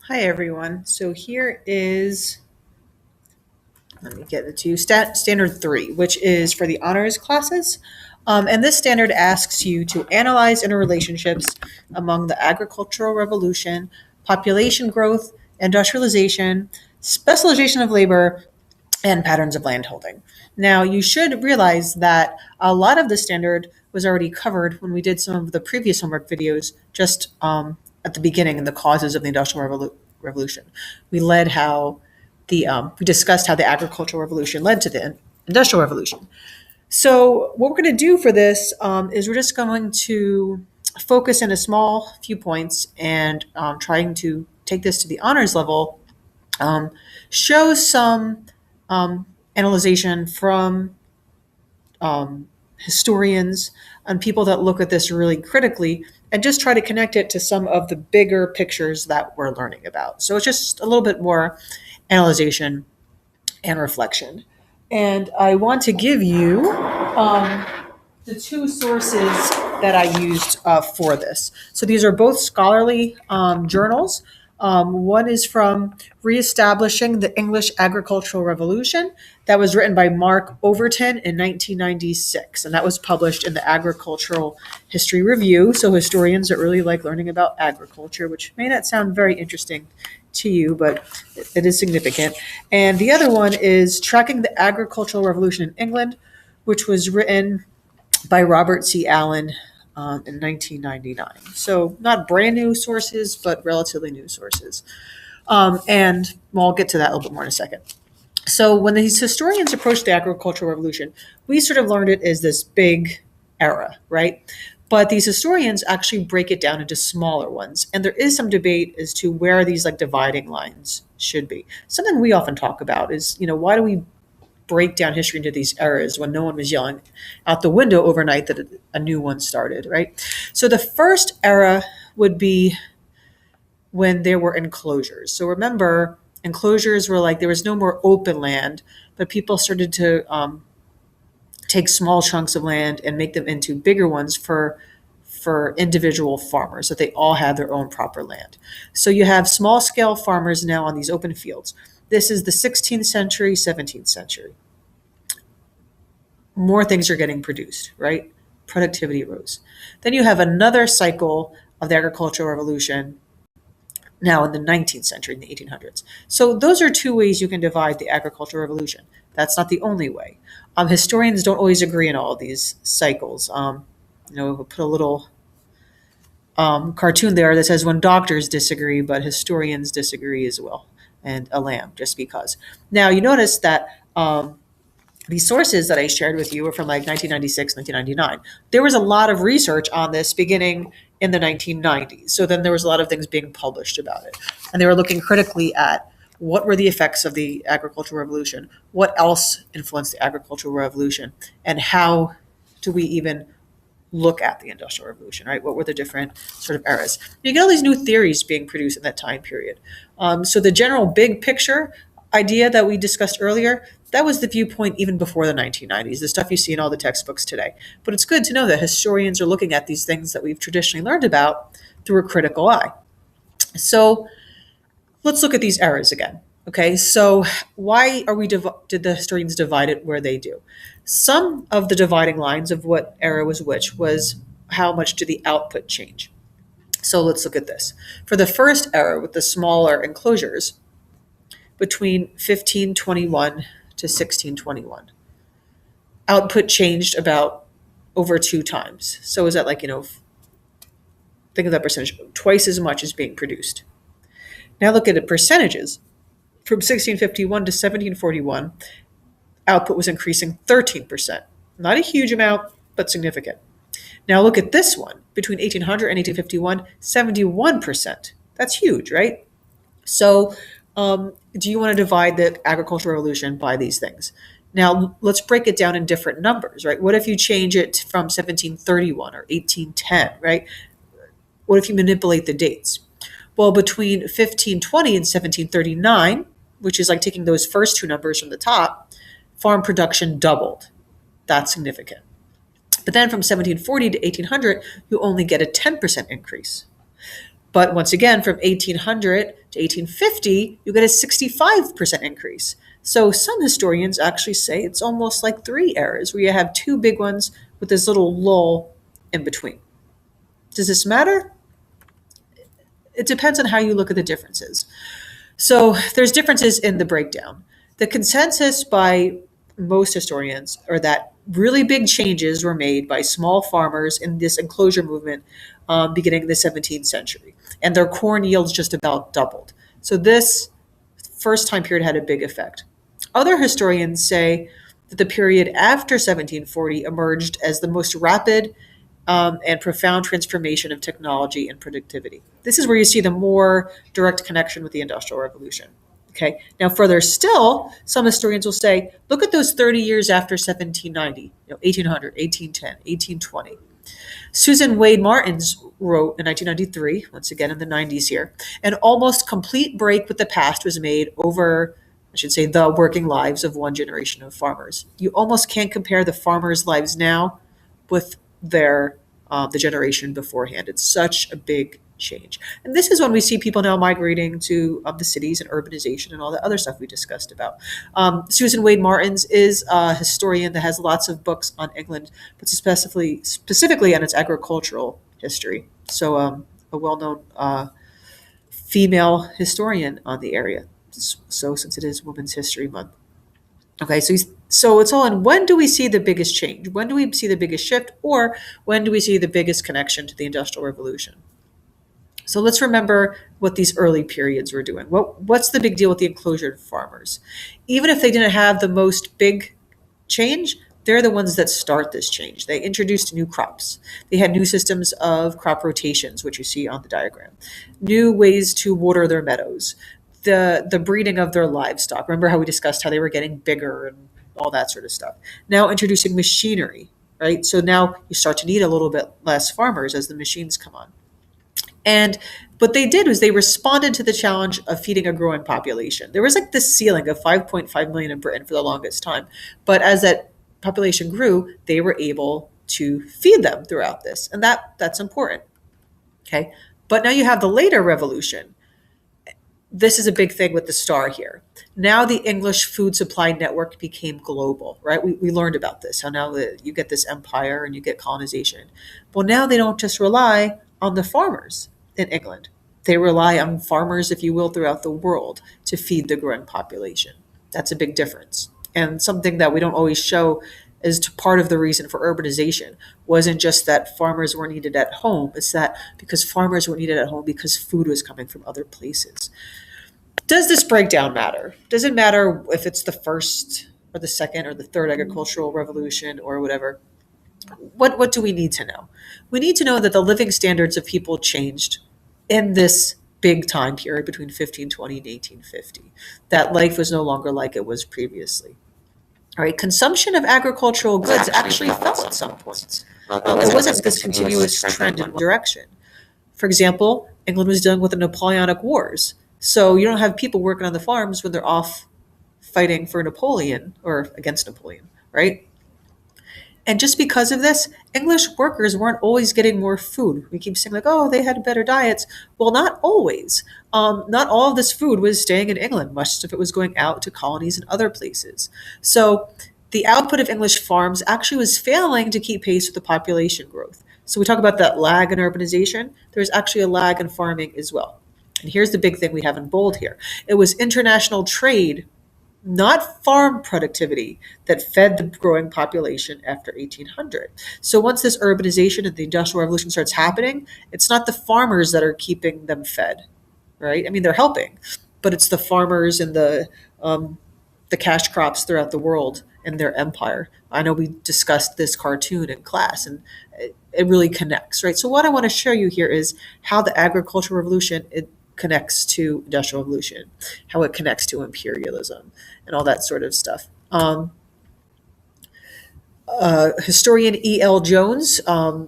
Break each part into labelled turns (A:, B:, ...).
A: Hi, everyone. So here is, let me get it to you, standard 3, which is for the honors classes. And this standard asks you to analyze interrelationships among the agricultural revolution, population growth, industrialization, specialization of labor, and patterns of landholding. Now, you should realize that a lot of the standard was already covered when we did some of the previous homework videos just at the beginning in the causes of the Industrial Revolution. We led how we discussed how the agricultural revolution led to the Industrial Revolution. So, what we're going to do for this is we're just going to focus in a small few points and trying to take this to the honors level, um, show some analyzation from historians and people that look at this really critically and just try to connect it to some of the bigger pictures that we're learning about. So it's just a little bit more analyzation and reflection. And I want to give you the two sources that I used for this. So these are both scholarly journals. One is from Reestablishing the English Agricultural Revolution, that was written by Mark Overton in 1996, and that was published in the Agricultural History Review. So historians that really like learning about agriculture, which may not sound very interesting to you, but it is significant. And the other one is Tracking the Agricultural Revolution in England, which was written by Robert C. Allen in 1999. So not brand new sources, but relatively new sources. And well, I'll get to that a little bit more in a second. So when these historians approached the agricultural revolution, we sort of learned it as this big era, right? But these historians actually break it down into smaller ones. And there is some debate as to where these like dividing lines should be. Something we often talk about is, why do we break down history into these eras when no one was yelling out the window overnight that a new one started, right? So the first era would be when there were enclosures. So remember, enclosures were like there was no more open land, but people started to take small chunks of land and make them into bigger ones for individual farmers, that they all had their own proper land. So you have small scale farmers now on these open fields. This is the 16th century, 17th century. More things are getting produced, right? Productivity rose. Then you have another cycle of the agricultural revolution now in the 19th century, in the 1800s. So those are two ways you can divide the agricultural revolution. That's not the only way. Historians don't always agree on all of these cycles. We'll put a little cartoon there that says when doctors disagree, but historians disagree as well, and a lamb, just because. Now, you notice that these sources that I shared with you were from like 1996, 1999. There was a lot of research on this beginning in the 1990s. So then there was a lot of things being published about it. And they were looking critically at what were the effects of the agricultural revolution, what else influenced the agricultural revolution, and how do we even look at the industrial revolution, right? What were the different sort of eras? You get all these new theories being produced in that time period. So the general big picture idea that we discussed earlier, that was the viewpoint even before the 1990s, the stuff you see in all the textbooks today. But it's good to know that historians are looking at these things that we've traditionally learned about through a critical eye. So let's look at these eras again. Okay, so why did the historians divide it where they do? Some of the dividing lines of what era was which was how much did the output change. So let's look at this. For the first era with the smaller enclosures, between 1521 to 1621, output changed about over 2 times. So is that like, think of that percentage, twice as much is being produced. Now look at the percentages. From 1651 to 1741, output was increasing 13%. Not a huge amount, but significant. Now look at this one. Between 1800 and 1851, 71%. That's huge, right? So do you want to divide the agricultural revolution by these things? Now let's break it down in different numbers, right? What if you change it from 1731 or 1810, right? What if you manipulate the dates? Well, between 1520 and 1739, which is like taking those first two numbers from the top, farm production doubled. That's significant. But then from 1740 to 1800, you only get a 10% increase. But once again, from 1800 to 1850, you get a 65% increase. So some historians actually say it's almost like three eras where you have two big ones with this little lull in between. Does this matter? It depends on how you look at the differences. So there's differences in the breakdown. The consensus by most historians are that really big changes were made by small farmers in this enclosure movement beginning in the 17th century, and their corn yields just about doubled. So this first time period had a big effect. Other historians say that the period after 1740 emerged as the most rapid and profound transformation of technology and productivity. This is where you see the more direct connection with the Industrial Revolution. Okay. Now, further still, some historians will say, look at those 30 years after 1790, 1800, 1810, 1820. Susan Wade Martins wrote in 1993, once again in the 90s here, an almost complete break with the past was made over, I should say, the working lives of one generation of farmers. You almost can't compare the farmers' lives now with their the generation beforehand. It's such a big change. And this is when we see people now migrating to the cities and urbanization and all the other stuff we discussed about. Susan Wade Martins is a historian that has lots of books on England, but specifically on its agricultural history. So a well-known female historian on the area. So since it is Women's History Month. Okay, so it's all in when do we see the biggest change? When do we see the biggest shift? Or when do we see the biggest connection to the Industrial Revolution? So let's remember what these early periods were doing. What's the big deal with the enclosure farmers? Even if they didn't have the most big change, they're the ones that start this change. They introduced new crops. They had new systems of crop rotations, which you see on the diagram, new ways to water their meadows, the breeding of their livestock. Remember how we discussed how they were getting bigger and all that sort of stuff. Now introducing machinery, right? So now you start to need a little bit less farmers as the machines come on. And what they did was they responded to the challenge of feeding a growing population. There was like this ceiling of 5.5 million in Britain for the longest time. But as that population grew, they were able to feed them throughout this. And that's important. Okay. But now you have the later revolution. This is a big thing with the star here. Now the English food supply network became global, right? We learned about this, how now you get this empire and you get colonization. Well, now they don't just rely on the farmers in England. They rely on farmers, if you will, throughout the world to feed the growing population. That's a big difference. And something that we don't always show is part of the reason for urbanization wasn't just that farmers were needed at home. It's that because farmers were needed at home because food was coming from other places. Does this breakdown matter? Does it matter if it's the first or the second or the third agricultural revolution or whatever? What do we need to know? We need to know that the living standards of people changed in this big time period between 1520 and 1850. That life was no longer like it was previously. All right, consumption of agricultural goods actually fell at some points. It wasn't this continuous trend in direction. For example, England was dealing with the Napoleonic Wars. So you don't have people working on the farms when they're off fighting for Napoleon or against Napoleon, right? And just because of this, English workers weren't always getting more food. We keep saying like, oh, they had better diets. Well, not always. Not all of this food was staying in England. Much of it was going out to colonies and other places. So the output of English farms actually was failing to keep pace with the population growth. So we talk about that lag in urbanization. There's actually a lag in farming as well. And here's the big thing we have in bold here. It was international trade, not farm productivity, that fed the growing population after 1800. So once this urbanization and the Industrial Revolution starts happening, it's not the farmers that are keeping them fed, right? I mean, they're helping, but it's the farmers and the cash crops throughout the world and their empire. I know we discussed this cartoon in class, and it really connects, right? So what I want to show you here is how the agricultural revolution connects to industrial revolution, how it connects to imperialism and all that sort of stuff. Historian E.L. Jones,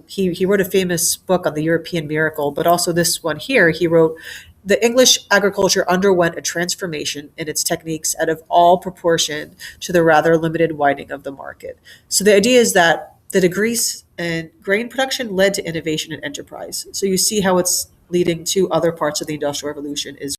A: he wrote a famous book on the European miracle, but also this one here, he wrote, the English agriculture underwent a transformation in its techniques out of all proportion to the rather limited widening of the market. So the idea is that the decrease in grain production led to innovation and enterprise. So you see how it's leading to other parts of the Industrial Revolution is